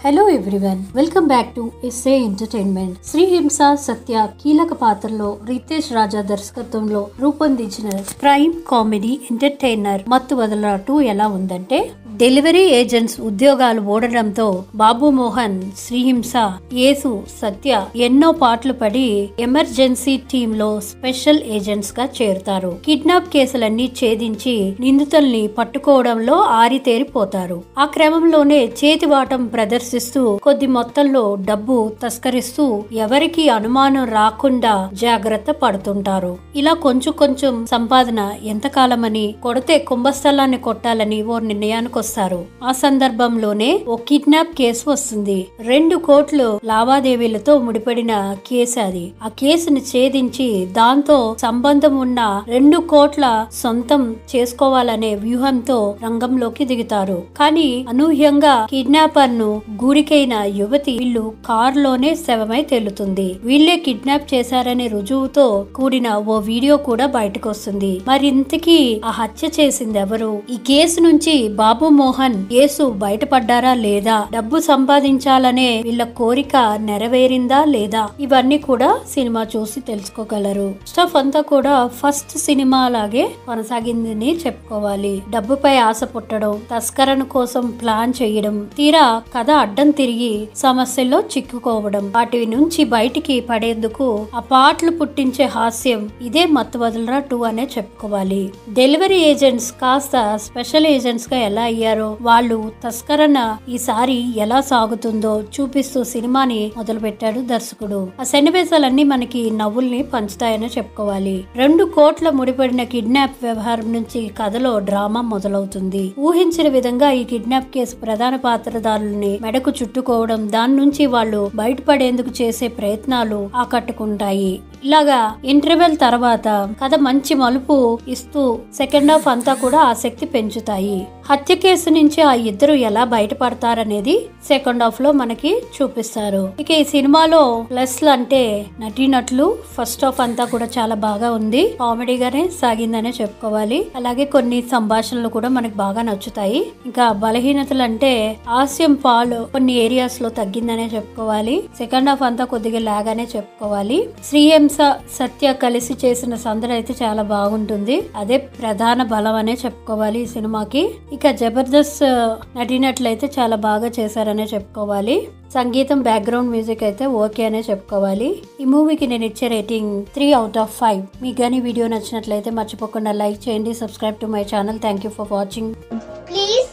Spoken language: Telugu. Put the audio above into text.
Hello everyone, welcome back to SA entertainment. శ్రీహింస సత్య కీలక పాత్రలో రితేష్ రాజా దర్శకత్వంలో రూపొందించిన క్రైమ్ కామెడీ ఎంటర్టైనర్ మత్తు వదలరా 2 ఎలా ఉందంటే, డెలివరీ ఏజెంట్స్ ఉద్యోగాలు ఓడడంతో బాబు మోహన్, శ్రీహింస, యేసు, సత్య ఎన్నో పాటలు పడి ఎమర్జెన్సీ టీమ్ లో స్పెషల్ ఏజెంట్స్ గా చేరుతారు. కిడ్నాప్ కేసులన్నీ ఛేదించి నిందితుల్ని పట్టుకోవడంలో ఆరితేరిపోతారు. ఆ క్రమంలోనే చేతివాటం ప్రదర్శిస్తూ కొద్ది మొత్తంలో డబ్బు తస్కరిస్తూ ఎవరికి అనుమానం రాకుండా జాగ్రత్త పడుతుంటారు. ఇలా కొంచెం కొంచెం సంపాదన ఎంతకాలమని, కొడితే కుంభస్థలాన్ని కొట్టాలని ఓ నిర్ణయానికి వస్తారు. ఆ సందర్భంలోనే ఓ కిడ్నాప్ కేసు వస్తుంది. 2 కోట్ల లావాదేవీలతో ముడిపడిన కేసు అది. ఆ కేసుని ఛేదించి దాంతో సంబంధం ఉన్న 2 కోట్ల సొంతం చేసుకోవాలనే వ్యూహంతో రంగంలోకి దిగుతారు. కానీ అనూహ్యంగా కిడ్నాపర్ ను గూడికైన యువతి వీళ్ళు కారులోనే శవమై తేలుతుంది. వీళ్లే కిడ్నాప్ చేశారనే రుజువుతో కూడిన ఓ వీడియో కూడా బయటకు వస్తుంది. మరింతకీ ఆ హత్య చేసింది ఎవరు? ఈ కేసు నుంచి బాబు మోహన్, యేసు బయటపడ్డారా లేదా? డబ్బు సంపాదించాలనే వీళ్ళ కోరిక నెరవేరిందా లేదా? ఇవన్నీ కూడా సినిమా చూసి తెలుసుకోగలరు. స్టఫ్ అంతా కూడా ఫస్ట్ సినిమా లాగే కొనసాగిందని చెప్పుకోవాలి. డబ్బుపై ఆశ పుట్టడం, తస్కరణ కోసం ప్లాన్ చేయడం, తీరా కథ అడ్డం తిరిగి సమస్యల్లో చిక్కుకోవడం, వాటి నుంచి బయటికి పడేందుకు ఆ పాటలు పుట్టించే హాస్యం, ఇదే మత్తు వదలరా 2 అనే చెప్పుకోవాలి. డెలివరీ ఏజెంట్స్ కాస్త స్పెషల్ ఏజెంట్స్ గా ఎలా అయ్యారో, వాళ్ళు తస్కరణ ఈసారి ఎలా సాగుతుందో చూపిస్తూ సినిమాని మొదలు పెట్టాడు దర్శకుడు. ఆ సన్నివేశాలన్నీ మనకి నవ్వుల్ని పంచుతాయని చెప్పుకోవాలి. 2 కోట్ల ముడిపడిన కిడ్నాప్ వ్యవహారం నుంచి కథలో డ్రామా మొదలవుతుంది. ఊహించిన విధంగా ఈ కిడ్నాప్ కేసు ప్రధాన పాత్రధారుల్ని మెడకు చుట్టుకోవడం, దాని నుంచి వాళ్ళు బయటపడేందుకు చేసే ప్రయత్నాలు ఆకట్టుకుంటాయి. ఇలాగా ఇంటర్వెల్ తర్వాత కథ మంచి మలుపు ఇస్తూ సెకండ్ హాఫ్ అంతా కూడా ఆసక్తి పెంచుతాయి. హత్య కేసు నుంచి ఆ ఇద్దరు ఎలా బయటపడతారనేది సెకండ్ హాఫ్ లో మనకి చూపిస్తారు. ఇక ఈ సినిమాలో ప్లస్ అంటే నటీనటులు. ఫస్ట్ హాఫ్ అంతా కూడా చాలా బాగా ఉంది, కామెడీగానే సాగిందనే చెప్పుకోవాలి. అలాగే కొన్ని సంభాషణలు కూడా మనకి బాగా నచ్చుతాయి. ఇంకా బలహీనతలు అంటే హాస్యం పాలు కొన్ని ఏరియాస్ లో తగ్గిందనే చెప్పుకోవాలి. సెకండ్ హాఫ్ అంతా కొద్దిగా లాగానే చెప్పుకోవాలి. శ్రీహింస, సత్య కలిసి చేసిన సందడి అయితే చాలా బాగుంటుంది. అదే ప్రధాన బలం అనే చెప్పుకోవాలి ఈ సినిమాకి. ఇక జబర్దస్త్ నటినట్లు అయితే చాలా బాగా చేశారనే చెప్పుకోవాలి. సంగీతం, బ్యాక్గ్రౌండ్ మ్యూజిక్ అయితే ఓకే అనే చెప్పుకోవాలి. ఈ మూవీకి నేను ఇచ్చే రేటింగ్ 3 out of 5. మీకు కానీ వీడియో నచ్చినట్లయితే మర్చిపోకుండా లైక్ చేయండి, subscribe to my channel. Thank you for watching. Please